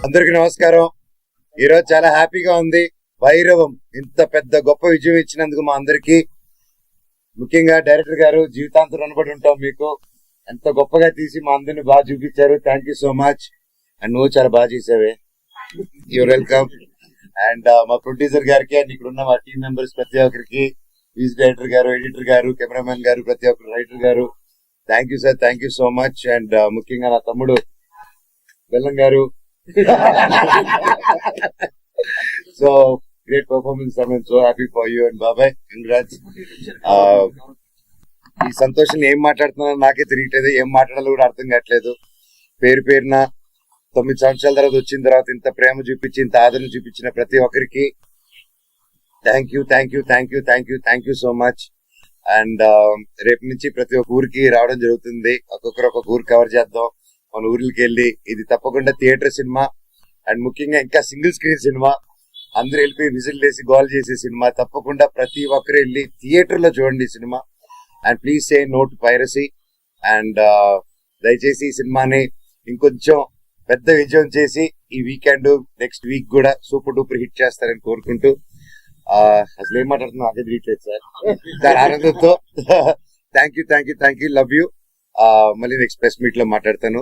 అందరికి నమస్కారం. ఈరోజు చాలా హ్యాపీగా ఉంది. భైరవం ఇంత పెద్ద గొప్ప విజయం ఇచ్చినందుకు మా అందరికి, ముఖ్యంగా డైరెక్టర్ గారు జీవితాంతం రుణపడి ఉంటాం మీకు. ఎంత గొప్పగా తీసి మా అందరిని బాగా చూపించారు. Thank you so much. And నువ్వు చాలా బాగా చేసావే. You're welcome. అండ్ మా ప్రొడ్యూసర్ గారికి అండ్ ఇక్కడ ఉన్న మా టీం మెంబర్స్ ప్రతి ఒక్కరికి, మ్యూజిక్ డైరెక్టర్ గారు, ఎడిటర్ గారు, కెమెరామెన్ గారు, ప్రతి ఒక్కరు, రైటర్ గారు, thank you sir. Thank you so much. And ముఖ్యంగా నా తమ్ముడు బెల్లం గారు. So great performance. I'm so happy for you and బాబాయ్, కంగ్రాట్స్. ఈ సంతోషం ఏం మాట్లాడుతున్నానో నాకే తెలియట్లేదు, ఏం మాట్లాడాలో కూడా అర్థం కావట్లేదు. పేరు పేరున 9 సంవత్సరాల తర్వాత వచ్చిన తర్వాత ఇంత ప్రేమ చూపించి, ఇంత ఆదరణ చూపించిన ప్రతి ఒక్కరికి thank you, thank you, thank you, thank you, thank you so much. And రేపు నుంచి ప్రతి ఒక్క ఊరికి రావడం జరుగుతుంది. ఒక్కొక్కరు ఒక్కొక్క ఊరు కవర్ చేద్దాం. మన ఊర్లకి వెళ్ళి, ఇది తప్పకుండా థియేటర్ సినిమా అండ్ ముఖ్యంగా ఇంకా సింగిల్ స్క్రీన్ సినిమా. అందరూ వెళ్ళిపోయి విజిల్ వేసి గోల్ చేసే సినిమా. తప్పకుండా ప్రతి ఒక్కరు వెళ్ళి థియేటర్ లో చూడండి సినిమా. And please say no to piracy. And దయచేసి ఈ సినిమాని ఇంకొంచెం పెద్ద విజయం చేసి ఈ వీకెండ్, నెక్స్ట్ వీక్ కూడా సూపర్ డూపర్ హిట్ చేస్తారని కోరుకుంటూ, అసలు ఏం మాట్లాడుతున్నా అదే తెలియట్లేదు సార్. దాని ఆనందంతో thank you, thank you, thank you, love you. మళ్ళీ నెక్స్ట్ ప్రెస్ మీట్ లో మాట్లాడతాను.